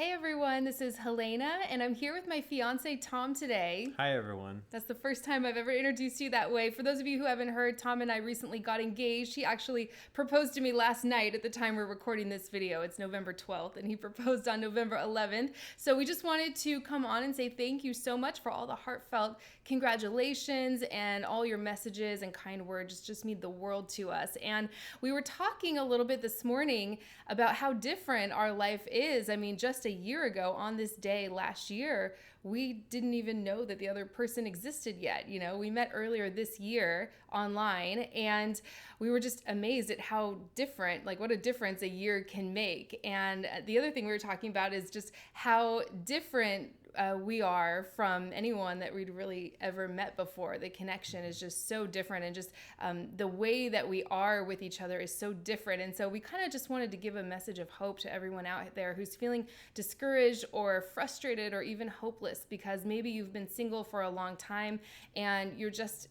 Hey everyone, this is Helena, and I'm here with my fiance Tom today. Hi, everyone. That's the first time I've ever introduced you that way. For those of you who haven't heard, Tom and I recently got engaged. He actually proposed to me last night at the time we're recording this video. It's November 12th, and he proposed on November 11th. So we just wanted to come on and say thank you so much for all the heartfelt congratulations and all your messages and kind words. Just mean the world to us. And we were talking a little bit this morning about how different our life is. I mean, just a year ago on this day last year, we didn't even know that the other person existed yet. You know, we met earlier this year online, and we were just amazed at how different, like what a difference a year can make. And the other thing we were talking about is just how different we are from anyone that we'd really ever met before. The connection is just so different, and just the way that we are with each other is so different. And so we kind of just wanted to give a message of hope to everyone out there who's feeling discouraged or frustrated or even hopeless, because maybe you've been single for a long time and you're just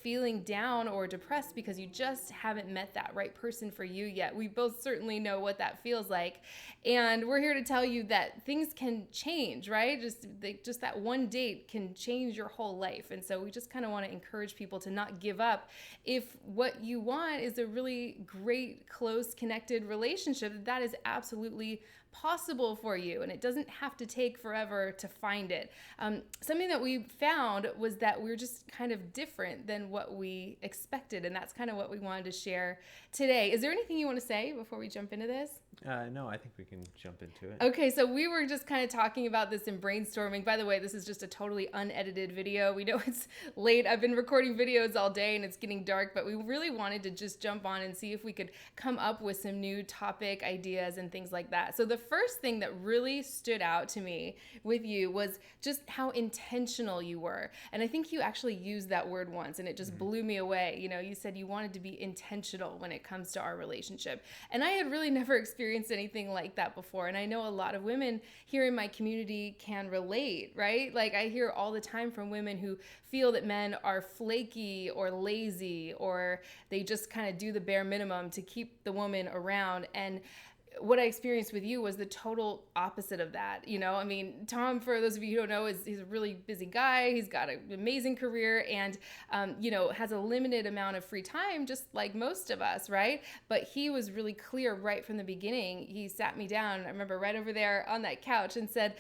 feeling down or depressed because you just haven't met that right person for you yet. We both certainly know what that feels like. And we're here to tell you that things can change, right? Just that one date can change your whole life. And so we just kind of want to encourage people to not give up. If what you want is a really great, close, connected relationship, that is absolutely possible for you, and it doesn't have to take forever to find it. Something that we found was that we're just kind of different than what we expected, and that's kind of what we wanted to share today. Is there anything you want to say before we jump into this? No, I think we can jump into it. Okay, so we were just kind of talking about this in brainstorming. By the way, this is just a totally unedited video. We know it's late. I've been recording videos all day and it's getting dark, but we really wanted to just jump on and see if we could come up with some new topic ideas and things like that. So the first thing that really stood out to me with you was just how intentional you were. And I think you actually used that word once and it just blew me away. You said you wanted to be intentional when it comes to our relationship. And I had really never experienced anything like that before. And I know a lot of women here in my community can relate, right? Like I hear all the time from women who feel that men are flaky or lazy, or they just kind of do the bare minimum to keep the woman around. And what I experienced with you was the total opposite of that. I mean, Tom, for those of you who don't know, he's a really busy guy. He's got an amazing career and, has a limited amount of free time, just like most of us, right? But he was really clear right from the beginning. He sat me down, I remember, right over there on that couch and said,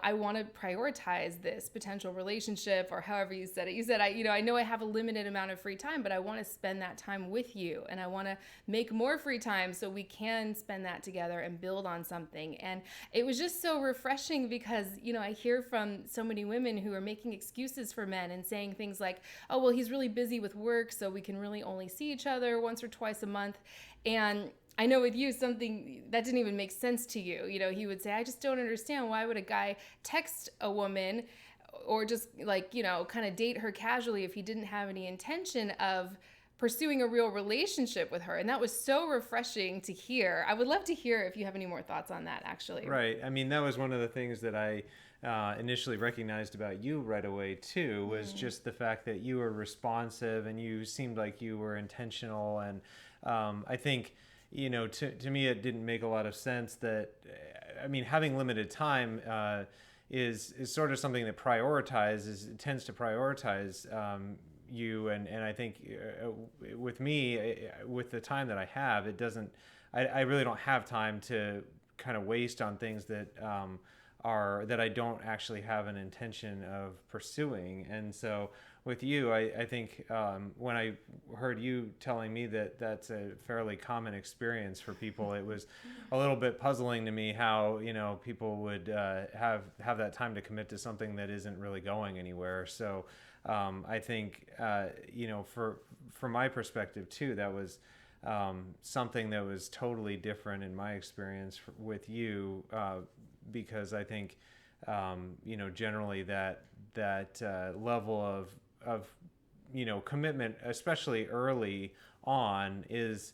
I want to prioritize this potential relationship, or however you said it. You said, I know I have a limited amount of free time, but I want to spend that time with you, and I want to make more free time so we can spend that together and build on something. And it was just so refreshing because, I hear from so many women who are making excuses for men and saying things like, oh, well, he's really busy with work, so we can really only see each other once or twice a month. And I know with you, something that didn't even make sense to you. He would say, I just don't understand. Why would a guy text a woman or just kind of date her casually if he didn't have any intention of pursuing a real relationship with her? And that was so refreshing to hear. I would love to hear if you have any more thoughts on that, actually. Right. I mean, that was one of the things that I initially recognized about you right away, too, was just the fact that you were responsive and you seemed like you were intentional. And I think, to me, it didn't make a lot of sense that, having limited time is sort of something that tends to prioritize you, and I think with me, with the time that I have, it doesn't. I really don't have time to kind of waste on things that that I don't actually have an intention of pursuing. And so with you, I think when I heard you telling me that that's a fairly common experience for people, it was a little bit puzzling to me how people would have that time to commit to something that isn't really going anywhere. So I think from my perspective too, that was something that was totally different in my experience with you, because I think generally that level of commitment, especially early on, is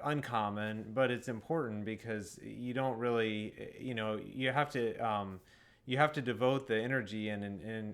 uncommon, but it's important because you don't really you have to you have to devote the energy and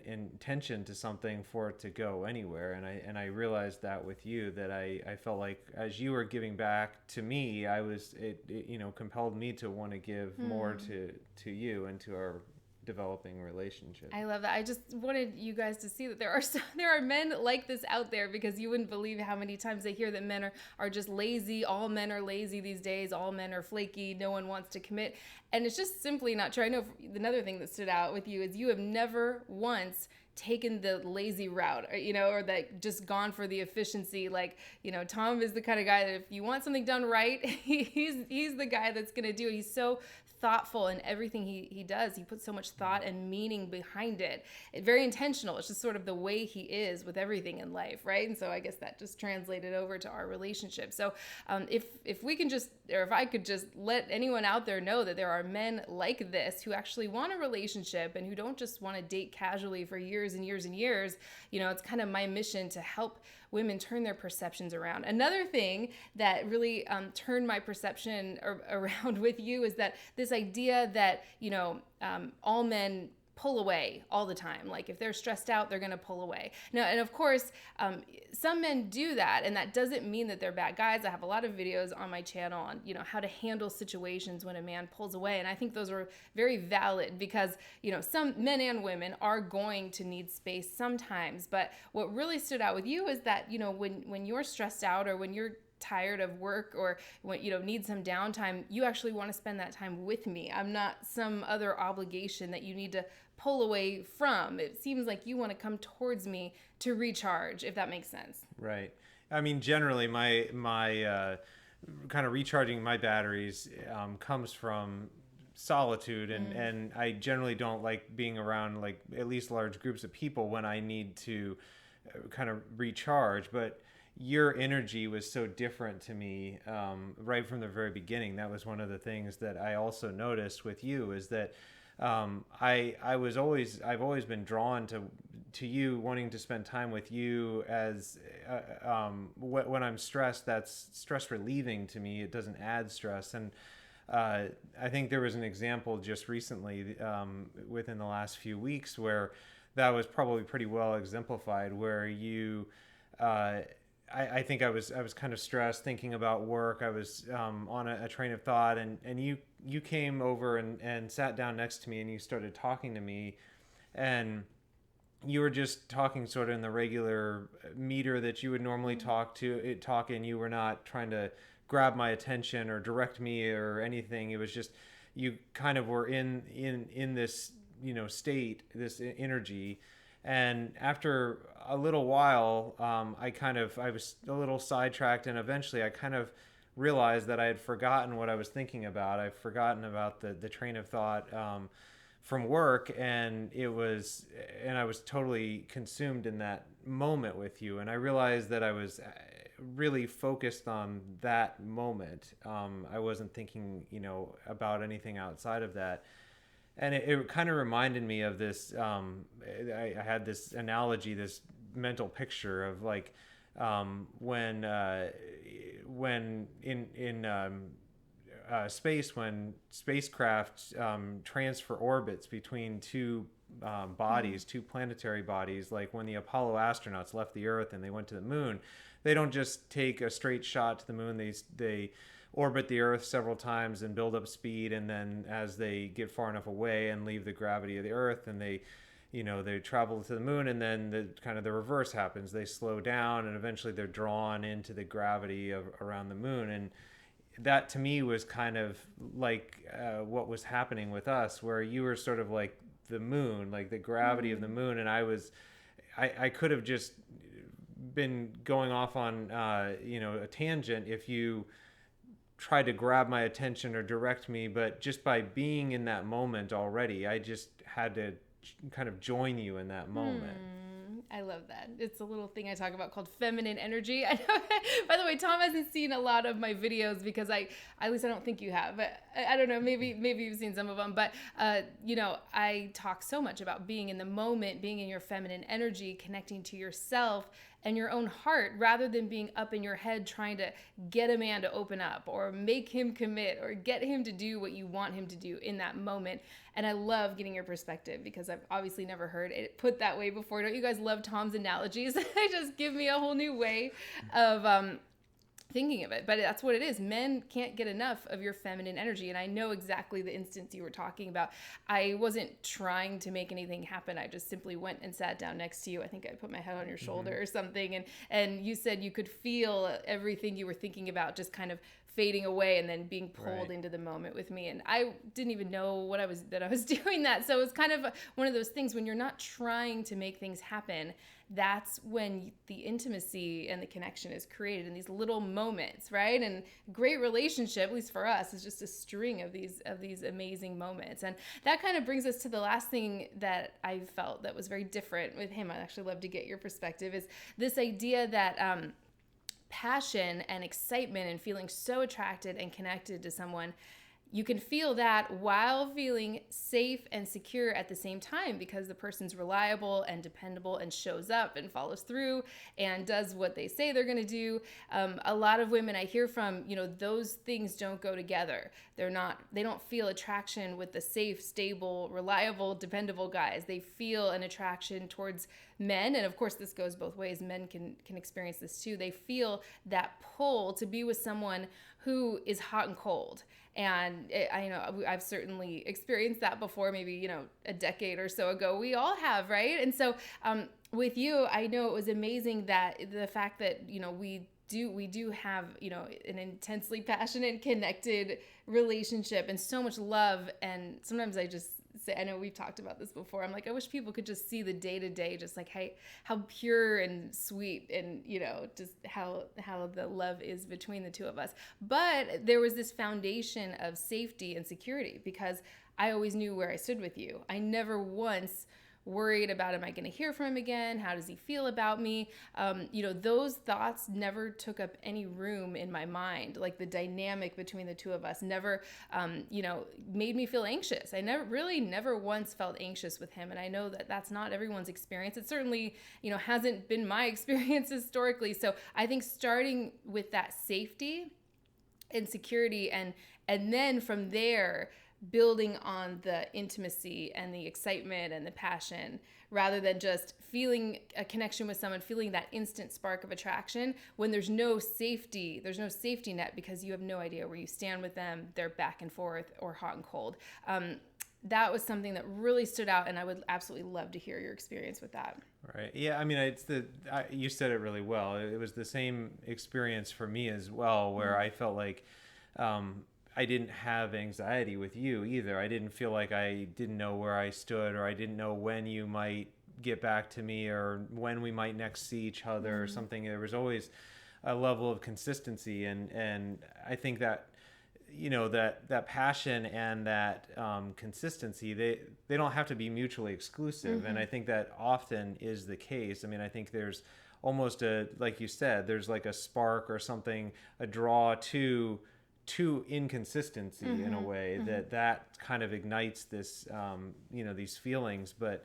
intention to something for it to go anywhere. And I realized that with you, that I felt like as you were giving back to me, it you know, compelled me to want to give more to you and to our developing relationship. I love that. I just wanted you guys to see that there are men like this out there, because you wouldn't believe how many times I hear that men are just lazy. All men are lazy these days. All men are flaky. No one wants to commit. And it's just simply not true. I know another thing that stood out with you is you have never once taken the lazy route, or, you know, or that just gone for the efficiency. Like, you know, Tom is the kind of guy that if you want something done right, he's the guy that's going to do it. He's so thoughtful in everything he does. He puts so much thought and meaning behind it. It's very intentional. It's just sort of the way he is with everything in life, right? And so I guess that just translated over to our relationship. So if we can just, or if I could just let anyone out there know that there are men like this who actually want a relationship and who don't just want to date casually for years and years and years, you know, it's kind of my mission to help women turn their perceptions around. Another thing that really turned my perception around with you is that this idea that, you know, all men pull away all the time. Like if they're stressed out, they're going to pull away. Now, and of course, some men do that, and that doesn't mean that they're bad guys. I have a lot of videos on my channel on, you know, how to handle situations when a man pulls away. And I think those are very valid because, you know, some men and women are going to need space sometimes. But what really stood out with you is that, you know, when you're stressed out or when you're tired of work or when, you know, need some downtime, you actually want to spend that time with me. I'm not some other obligation that you need to pull away from. It seems like you want to come towards me to recharge, if that makes sense. Right. I mean, generally my kind of recharging my batteries comes from solitude, and I generally don't like being around like at least large groups of people when I need to kind of recharge. But your energy was so different to me right from the very beginning. That was one of the things that I also noticed with you, is that I've always been drawn to you, wanting to spend time with you as when I'm stressed. That's stress relieving to me. It doesn't add stress. And I think there was an example just recently within the last few weeks where that was probably pretty well exemplified, where you I think I was kind of stressed thinking about work. I was on a train of thought, and you came over and sat down next to me, and you started talking to me, and you were just talking sort of in the regular meter that you would normally talk in. You were not trying to grab my attention or direct me or anything. It was just, you kind of were in this, you know, state, this energy. And after a little while, I was a little sidetracked, and eventually I kind of realized that I had forgotten what I was thinking about. I've forgotten about the train of thought from work, and I was totally consumed in that moment with you. And I realized that I was really focused on that moment. I wasn't thinking, you know, about anything outside of that. And it kind of reminded me of this. I had this analogy, this mental picture of like when in space, when spacecraft transfer orbits between two bodies, two planetary bodies, like when the Apollo astronauts left the Earth and they went to the moon, they don't just take a straight shot to the moon. They orbit the Earth several times and build up speed, and then as they get far enough away and leave the gravity of the Earth, and they travel to the moon, and then the reverse happens. They slow down, and eventually they're drawn into the gravity around the moon. And that to me was kind of like what was happening with us, where you were sort of like the moon, like the gravity of the moon, and I could have just been going off on a tangent if you tried to grab my attention or direct me. But just by being in that moment already, I just had to kind of join you in that moment. I love that. It's a little thing I talk about called feminine energy. I know, by the way, Tom hasn't seen a lot of my videos because at least I don't think you have, but I don't know, maybe you've seen some of them, but I talk so much about being in the moment, being in your feminine energy, connecting to yourself. and your own heart, rather than being up in your head trying to get a man to open up or make him commit or get him to do what you want him to do in that moment. And I love getting your perspective because I've obviously never heard it put that way before. Don't you guys love Tom's analogies? They just give me a whole new way of thinking of it. But that's what it is. Men can't get enough of your feminine energy. And I know exactly the instance you were talking about. I wasn't trying to make anything happen. I just simply went and sat down next to you. I think I put my head on your shoulder or something. And you said you could feel everything you were thinking about just kind of fading away and then being pulled into the moment with me. And I didn't even know that I was doing that. So it's kind of one of those things when you're not trying to make things happen, that's when the intimacy and the connection is created in these little moments, right? And great relationship, at least for us, is just a string of these amazing moments. And that kind of brings us to the last thing that I felt that was very different with him. I'd actually love to get your perspective, is this idea that passion and excitement and feeling so attracted and connected to someone, you can feel that while feeling safe and secure at the same time, because the person's reliable and dependable and shows up and follows through and does what they say they're going to do. A lot of women I hear from, those things don't go together. They don't feel attraction with the safe, stable, reliable, dependable guys. They feel an attraction towards men. And of course, this goes both ways. Men can experience this too. They feel that pull to be with someone who is hot and cold. And I know I've certainly experienced that before, maybe, a decade or so ago. We all have, right? And so with you, I know it was amazing that the fact that, we do have, an intensely passionate, connected relationship and so much love. And sometimes I just say, I know we've talked about this before, I'm like, I wish people could just see the day-to-day, just like, hey, how pure and sweet and, just how the love is between the two of us. But there was this foundation of safety and security because I always knew where I stood with you. I never once worried about, am I going to hear from him again? How does he feel about me? Those thoughts never took up any room in my mind. Like the dynamic between the two of us never, made me feel anxious. I never once felt anxious with him. And I know that that's not everyone's experience. It certainly, hasn't been my experience historically. So I think starting with that safety and security and then from there, building on the intimacy and the excitement and the passion, rather than just feeling a connection with someone, feeling that instant spark of attraction when there's no safety net because you have no idea where you stand with them. They're back and forth or hot and cold. That was something that really stood out, and I would absolutely love to hear your experience with that. Right. Yeah. I mean, you said it really well. It was the same experience for me as well, where I felt like, I didn't have anxiety with you either. I didn't feel like I didn't know where I stood, or I didn't know when you might get back to me, or when we might next see each other or something. There was always a level of consistency. And I think that, that passion and that consistency, they don't have to be mutually exclusive. And I think that often is the case. I mean, I think there's almost like you said, there's like a spark or something, a draw to inconsistency in a way that kind of ignites this, these feelings, but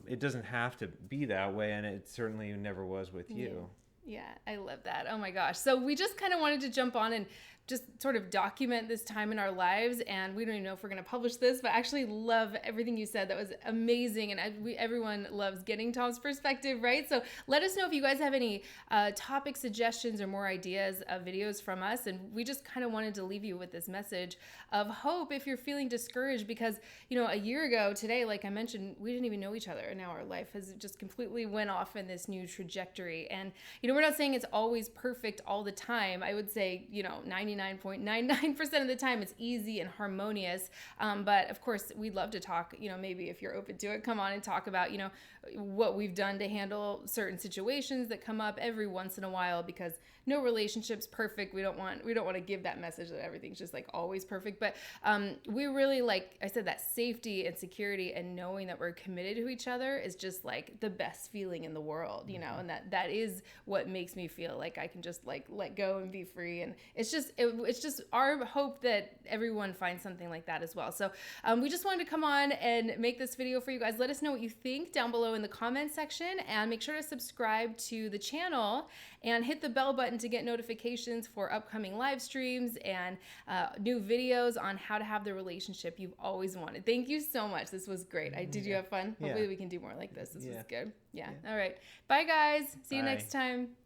it doesn't have to be that way. And it certainly never was with you. Yeah, I love that. Oh my gosh. So we just kind of wanted to jump on and just sort of document this time in our lives. And we don't even know if we're going to publish this, but I actually love everything you said. That was amazing. And everyone loves getting Tom's perspective, right? So let us know if you guys have any topic suggestions or more ideas of videos from us. And we just kind of wanted to leave you with this message of hope if you're feeling discouraged, because, a year ago today, like I mentioned, we didn't even know each other. And now our life has just completely went off in this new trajectory. And, we're not saying it's always perfect all the time. I would say, 99.99% of the time it's easy and harmonious. But of course, we'd love to talk, maybe if you're open to it, come on and talk about, what we've done to handle certain situations that come up every once in a while, because no relationship's perfect. We don't want to give that message that everything's just like always perfect. But we really, like I said, that safety and security and knowing that we're committed to each other is just like the best feeling in the world, you know, and that is what makes me feel like I can just like let go and be free. And it's just our hope that everyone finds something like that as well. So we just wanted to come on and make this video for you guys. Let us know what you think down below in the comment section, and make sure to subscribe to the channel and hit the bell button to get notifications for upcoming live streams and new videos on how to have the relationship you've always wanted. Thank you so much. This was great. Did you have fun? Hopefully we can do more like this. This was good. Yeah. All right. Bye guys. See you next time.